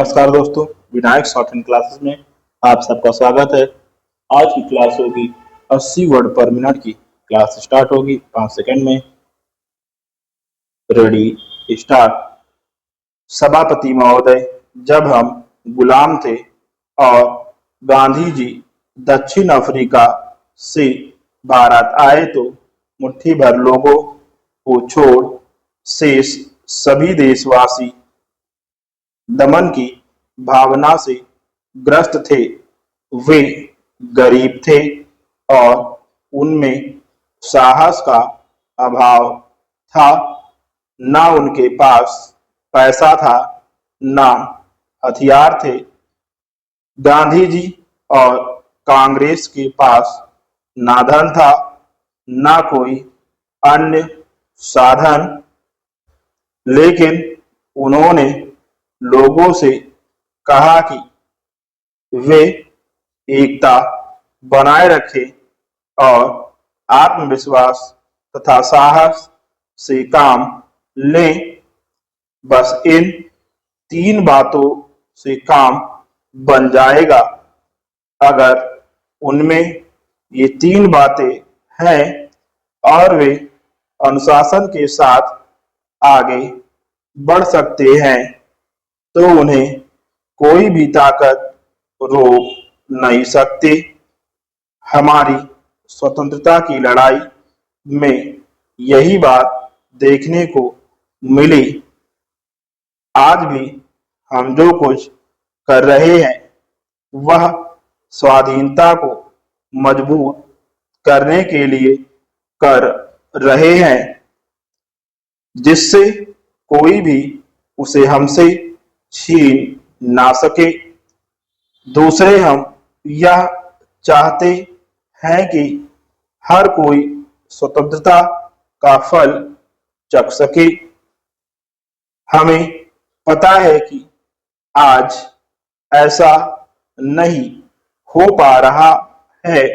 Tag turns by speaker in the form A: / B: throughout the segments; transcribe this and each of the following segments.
A: नमस्कार दोस्तों, Vinayak short hand classes में आप सबका स्वागत है। आज की क्लास होगी 80 वर्ड पर मिनट की। क्लास स्टार्ट होगी 5 सेकंड में। Ready start. सभापति महोदय, जब हम गुलाम थे और गांधी जी दक्षिण अफ्रीका से भारत आए तो मुट्ठी भर लोगों को छोड़ शेष सभी देशवासी दमन की भावना से ग्रस्त थे। वे गरीब थे और उनमें साहस का अभाव था। ना उनके पास पैसा था, ना हथियार थे। गांधी जी और कांग्रेस के पास ना धन था, ना कोई अन्य साधन, लेकिन उन्होंने लोगों से कहा कि वे एकता बनाए रखें और आत्मविश्वास तथा साहस से काम लें। बस इन 3 बातों से काम बन जाएगा। अगर उनमें ये 3 बातें हैं और वे अनुशासन के साथ आगे बढ़ सकते हैं तो उन्हें कोई भी ताकत रोक नहीं सकती। हमारी स्वतंत्रता की लड़ाई में यही बात देखने को मिली। आज भी हम जो कुछ कर रहे हैं वह स्वाधीनता को मजबूत करने के लिए कर रहे हैं, जिससे कोई भी उसे हमसे छीन ना सके। दूसरे, हम यह चाहते हैं कि हर कोई स्वतंत्रता का फल चख सके। हमें पता है कि आज ऐसा नहीं हो पा रहा है।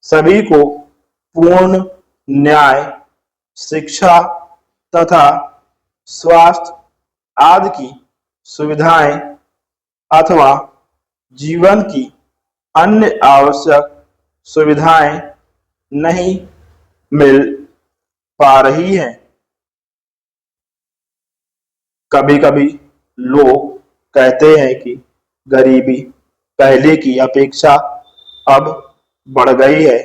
A: सभी को पूर्ण न्याय, शिक्षा तथा स्वास्थ्य आदि की सुविधाएं अथवा जीवन की अन्य आवश्यक सुविधाएं नहीं मिल पा रही हैं। कभी कभी लोग कहते हैं कि गरीबी पहले की अपेक्षा अब बढ़ गई है,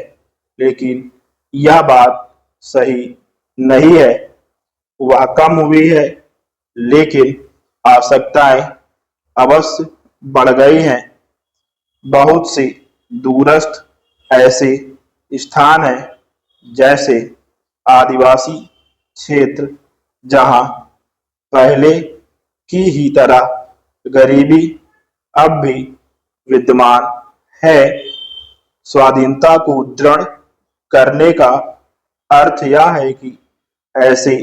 A: लेकिन यह बात सही नहीं है। वह कम हुई है, लेकिन आवश्यकताएं अवश्य बढ़ गई हैं। बहुत से दूरस्थ ऐसे स्थान हैं, जैसे आदिवासी क्षेत्र, जहां पहले की ही तरह गरीबी अब भी विद्यमान है। स्वाधीनता को दृढ़ करने का अर्थ यह है कि ऐसे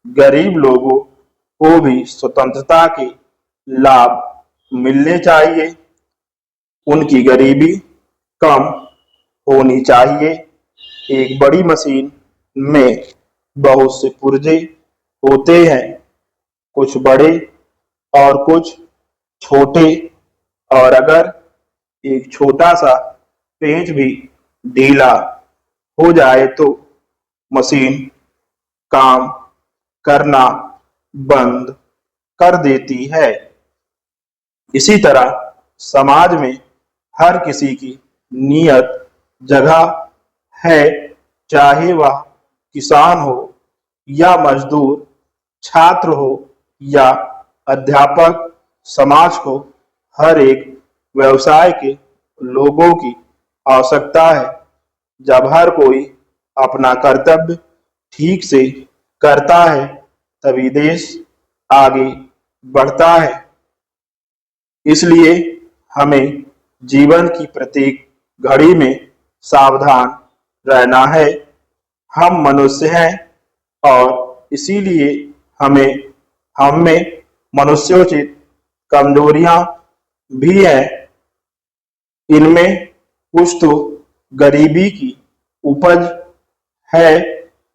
A: गरीब लोगों को भी स्वतंत्रता के लाभ मिलने चाहिए। उनकी गरीबी कम होनी चाहिए। एक बड़ी मशीन में बहुत से पुर्जे होते हैं, कुछ बड़े और कुछ छोटे, और अगर एक छोटा सा पेंच भी ढीला हो जाए तो मशीन काम करना बंद कर देती है। इसी तरह समाज में हर किसी की नियत जगह है, चाहे वह किसान हो या मजदूर, छात्र हो या अध्यापक। समाज को हर एक व्यवसाय के लोगों की आवश्यकता है। जब हर कोई अपना कर्तव्य ठीक से करता है, तभी देश आगे बढ़ता है। इसलिए हमें जीवन की प्रत्येक घड़ी में सावधान रहना है। हम मनुष्य हैं और इसीलिए हम में मनुष्योचित कमजोरियां भी हैं। इनमें कुछ तो गरीबी की उपज है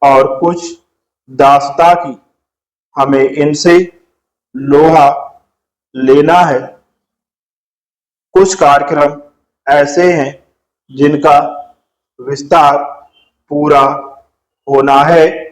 A: और कुछ दासता की। हमें इनसे लोहा लेना है कुछ कार्यक्रम ऐसे हैं जिनका विस्तार पूरा होना है